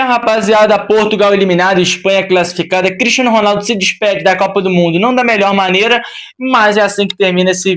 Rapaziada, Portugal eliminado, Espanha classificada, Cristiano Ronaldo se despede da Copa do Mundo, não da melhor maneira, mas é assim que termina esse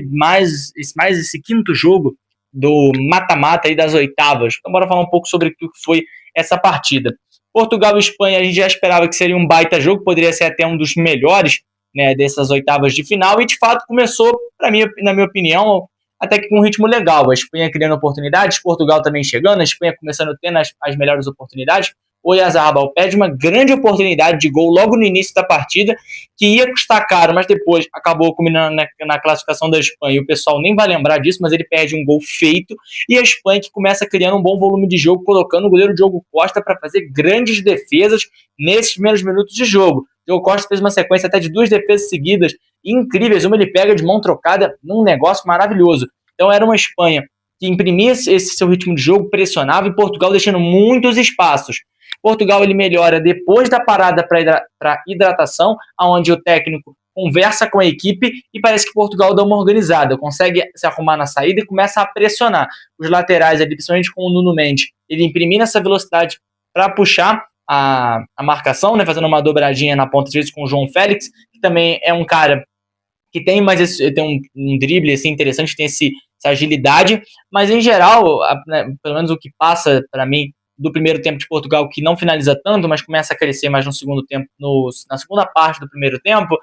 quinto jogo do mata-mata e das oitavas. Então bora falar um pouco sobre o que foi essa partida. Portugal e Espanha, a gente já esperava que seria um baita jogo, poderia ser até um dos melhores, né, dessas oitavas de final, e de fato começou, na minha opinião, até que com um ritmo legal. A Espanha criando oportunidades, Portugal também chegando, a Espanha começando a ter as melhores oportunidades. O Oyarzabal perde uma grande oportunidade de gol logo no início da partida, que ia custar caro, mas depois acabou culminando na classificação da Espanha. E o pessoal nem vai lembrar disso, mas ele perde um gol feito. E a Espanha que começa criando um bom volume de jogo, colocando o goleiro Diogo Costa para fazer grandes defesas nesses primeiros minutos de jogo. Diogo Costa fez uma sequência até de 2 defesas seguidas incríveis. Uma ele pega de mão trocada num negócio maravilhoso. Então era uma Espanha que imprimia esse seu ritmo de jogo, pressionava, e Portugal deixando muitos espaços. Portugal ele melhora depois da parada para hidratação, onde o técnico conversa com a equipe e parece que Portugal dá uma organizada, consegue se arrumar na saída e começa a pressionar os laterais ali, principalmente com o Nuno Mendes. Ele imprimindo essa velocidade para puxar a marcação, né, fazendo uma dobradinha na ponta de vezes com o João Félix, que também é um cara que tem um drible assim, interessante, tem essa agilidade, mas em geral, pelo menos o que passa para mim do primeiro tempo de Portugal, que não finaliza tanto, mas começa a crescer mais no segundo tempo, na segunda parte do primeiro tempo,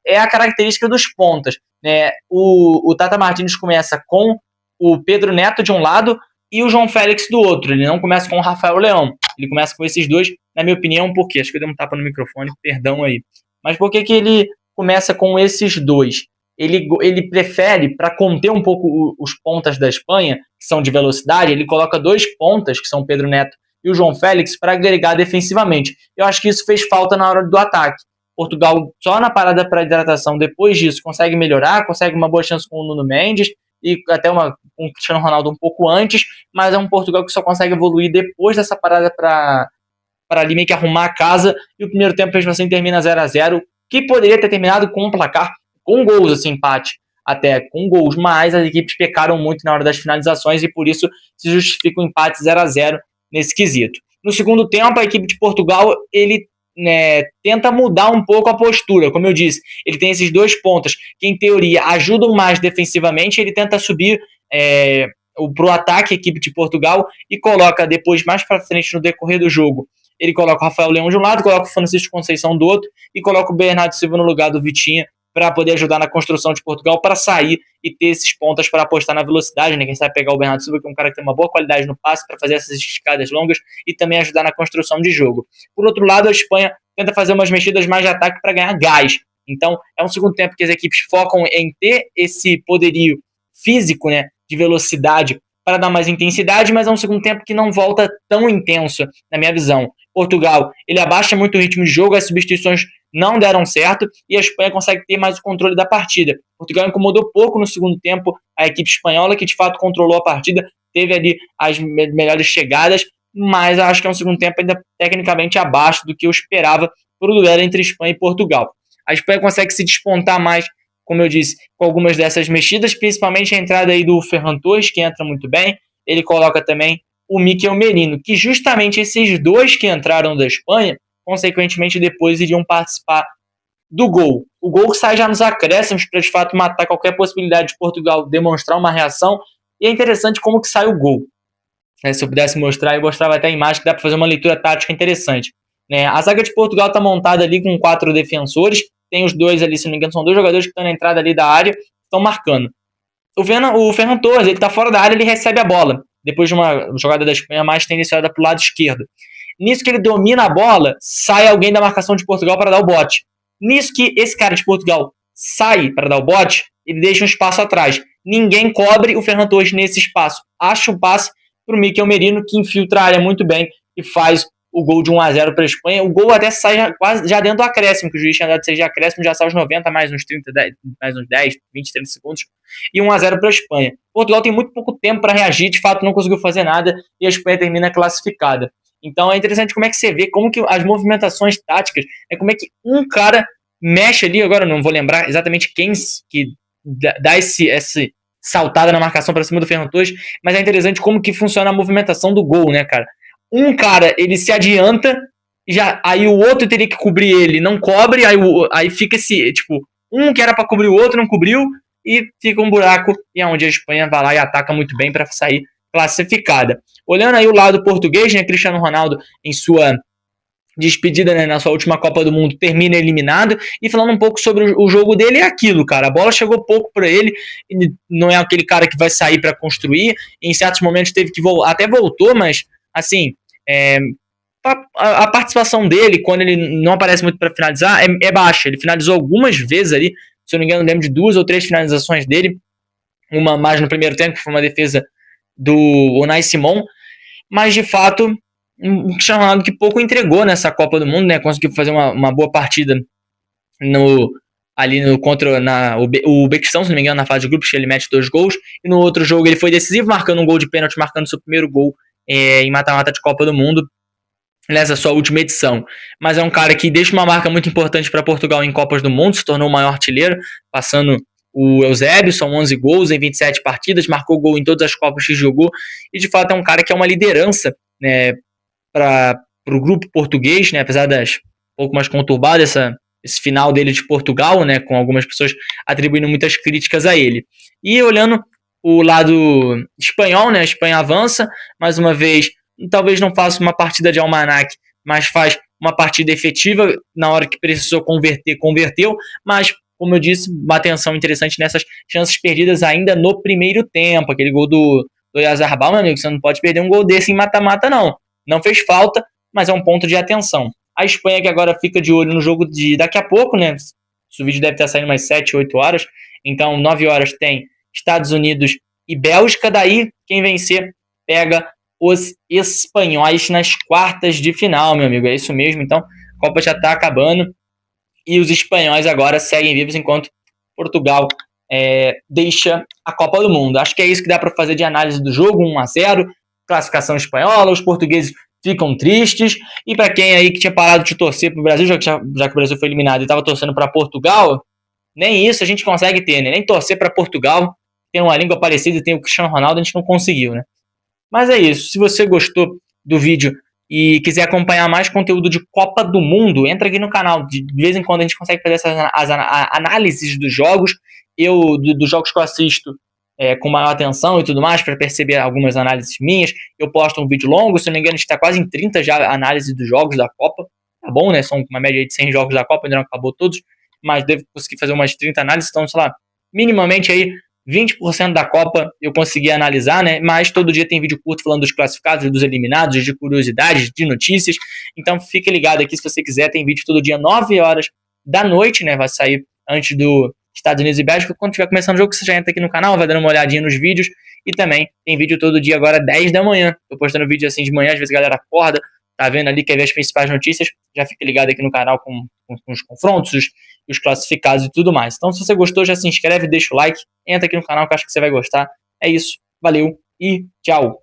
é a característica dos pontas, né? O Tata Martínez começa com o Pedro Neto de um lado e o João Félix do outro. Ele não começa com o Rafael Leão, ele começa com esses dois, na minha opinião. Por quê? Acho que eu dei um tapa no microfone, perdão aí. Mas por que ele começa com esses dois? Ele prefere, para conter um pouco os pontas da Espanha, que são de velocidade, ele coloca 2 pontas, que são o Pedro Neto e o João Félix, para agregar defensivamente. Eu acho que isso fez falta na hora do ataque. Portugal, só na parada para hidratação, depois disso, consegue melhorar, consegue uma boa chance com o Nuno Mendes, e até com o Cristiano Ronaldo um pouco antes, mas é um Portugal que só consegue evoluir depois dessa parada para ali meio que arrumar a casa, e o primeiro tempo mesmo assim termina 0-0, que poderia ter terminado com um placar, com gols, esse empate, até com gols, mas as equipes pecaram muito na hora das finalizações e por isso se justifica o empate 0-0 nesse quesito. No segundo tempo, a equipe de Portugal, ele tenta mudar um pouco a postura, como eu disse, ele tem esses 2 pontas que em teoria ajudam mais defensivamente, ele tenta subir para o ataque a equipe de Portugal e coloca depois mais para frente no decorrer do jogo, ele coloca o Rafael Leão de um lado, coloca o Francisco Conceição do outro e coloca o Bernardo Silva no lugar do Vitinha para poder ajudar na construção de Portugal, para sair e ter esses pontas para apostar na velocidade, né? Quem sabe pegar o Bernardo Silva, que é um cara que tem uma boa qualidade no passe, para fazer essas esticadas longas e também ajudar na construção de jogo. Por outro lado, a Espanha tenta fazer umas mexidas mais de ataque para ganhar gás. Então, é um segundo tempo que as equipes focam em ter esse poderio físico, né, de velocidade, para dar mais intensidade, mas é um segundo tempo que não volta tão intenso, na minha visão. Portugal, ele abaixa muito o ritmo de jogo, as substituições não deram certo e a Espanha consegue ter mais o controle da partida. Portugal incomodou pouco no segundo tempo a equipe espanhola, que de fato controlou a partida, teve ali as melhores chegadas, mas acho que é um segundo tempo ainda tecnicamente abaixo do que eu esperava para o duelo entre Espanha e Portugal. A Espanha consegue se despontar mais, como eu disse, com algumas dessas mexidas, principalmente a entrada aí do Ferran Torres, que entra muito bem. Ele coloca também o Mikel Merino, que justamente esses 2 que entraram da Espanha, consequentemente depois iriam participar do gol. O gol sai já nos acréscimos para de fato matar qualquer possibilidade de Portugal demonstrar uma reação, e é interessante como que sai o gol. Se eu pudesse mostrar, eu mostrava até a imagem, que dá para fazer uma leitura tática interessante. A zaga de Portugal está montada ali com 4 defensores, tem os 2 ali, se não me engano, são 2 jogadores que estão na entrada ali da área, estão marcando. O Ferran Torres, ele está fora da área, ele recebe a bola, depois de uma jogada da Espanha mais tendenciosa para o lado esquerdo. Nisso que ele domina a bola, sai alguém da marcação de Portugal para dar o bote. Nisso que esse cara de Portugal sai para dar o bote, ele deixa um espaço atrás. Ninguém cobre o Ferran Torres nesse espaço. Acha um passe para o Mikel Merino, que infiltra a área muito bem e faz o gol de 1-0 para a Espanha. O gol até sai quase já dentro do acréscimo, que o juiz tinha dado de 6 de acréscimo, já sai aos 90, mais uns 10, 20, 30 segundos, e 1-0 para a Espanha. Portugal tem muito pouco tempo para reagir, de fato não conseguiu fazer nada, e a Espanha termina classificada. Então é interessante como é que você vê, como que as movimentações táticas, como é que um cara mexe ali, agora não vou lembrar exatamente quem que dá esse saltada na marcação para cima do Ferran Torres, mas é interessante como que funciona a movimentação do gol, né, cara? um cara, ele se adianta, aí o outro teria que cobrir ele, não cobre, aí fica esse, tipo, um que era para cobrir o outro, não cobriu, e fica um buraco, e é onde a Espanha vai lá e ataca muito bem para sair classificada. Olhando aí o lado português, né, Cristiano Ronaldo em sua despedida, né, na sua última Copa do Mundo, termina eliminado, e falando um pouco sobre o jogo dele, é aquilo, cara, a bola chegou pouco para ele não é aquele cara que vai sair para construir, em certos momentos teve que até voltou, mas, assim, a participação dele, quando ele não aparece muito para finalizar, é baixa, ele finalizou algumas vezes ali, se eu não me engano, lembro de 2 ou 3 finalizações dele, uma mais no primeiro tempo, que foi uma defesa do Unai Simon, mas de fato um Cristiano Ronaldo que pouco entregou nessa Copa do Mundo, né? Conseguiu fazer uma boa partida contra o Uzbequistão, se não me engano, na fase de grupos, que ele mete 2 gols, e no outro jogo ele foi decisivo, marcando um gol de pênalti, marcando seu primeiro gol em mata-mata de Copa do Mundo, nessa sua última edição. Mas é um cara que deixa uma marca muito importante para Portugal em Copas do Mundo, se tornou o maior artilheiro, passando o Eusébio, são 11 gols em 27 partidas, marcou gol em todas as Copas que jogou, e de fato é um cara que é uma liderança, né, para o grupo português, né, apesar das um pouco mais conturbada esse final dele de Portugal, né, com algumas pessoas atribuindo muitas críticas a ele. E olhando o lado espanhol, né, a Espanha avança, mais uma vez, talvez não faça uma partida de almanaque, mas faz uma partida efetiva, na hora que precisou converteu, mas, como eu disse, uma atenção interessante nessas chances perdidas ainda no primeiro tempo, aquele gol do Oyarzabal, meu amigo, você não pode perder um gol desse em mata-mata, não. Não fez falta, mas é um ponto de atenção. A Espanha que agora fica de olho no jogo de daqui a pouco, né? O vídeo deve estar saindo umas 7, 8 horas. Então, 9 horas tem Estados Unidos e Bélgica. Daí, quem vencer pega os espanhóis nas quartas de final, meu amigo. É isso mesmo. Então, a Copa já está acabando. E os espanhóis agora seguem vivos enquanto Portugal deixa a Copa do Mundo. Acho que é isso que dá para fazer de análise do jogo. 1-0. Classificação espanhola, os portugueses ficam tristes, e para quem aí que tinha parado de torcer para o Brasil, já que o Brasil foi eliminado e estava torcendo para Portugal, nem isso a gente consegue ter, né? Nem torcer para Portugal, tem uma língua parecida e tem o Cristiano Ronaldo, a gente não conseguiu, né? Mas é isso, se você gostou do vídeo e quiser acompanhar mais conteúdo de Copa do Mundo, entra aqui no canal, de vez em quando a gente consegue fazer as análises dos jogos, dos jogos que eu assisto, com maior atenção e tudo mais, para perceber algumas análises minhas. Eu posto um vídeo longo, se não me engano, a gente está quase em 30 já análises dos jogos da Copa. Tá bom, né? São uma média de 100 jogos da Copa, ainda não acabou todos, mas devo conseguir fazer umas 30 análises, então, sei lá, minimamente aí 20% da Copa eu consegui analisar, né? Mas todo dia tem vídeo curto falando dos classificados, dos eliminados, de curiosidades, de notícias. Então fique ligado aqui se você quiser, tem vídeo todo dia 9 horas da noite, né? Vai sair antes do Estados Unidos e Bélgica. Quando estiver começando o jogo, você já entra aqui no canal, vai dando uma olhadinha nos vídeos. E também tem vídeo todo dia agora, 10 da manhã. Tô postando vídeo assim de manhã, às vezes a galera acorda, tá vendo ali, quer ver as principais notícias. Já fica ligado aqui no canal com os confrontos, os classificados e tudo mais. Então, se você gostou, já se inscreve, deixa o like, entra aqui no canal que eu acho que você vai gostar. É isso, valeu e tchau!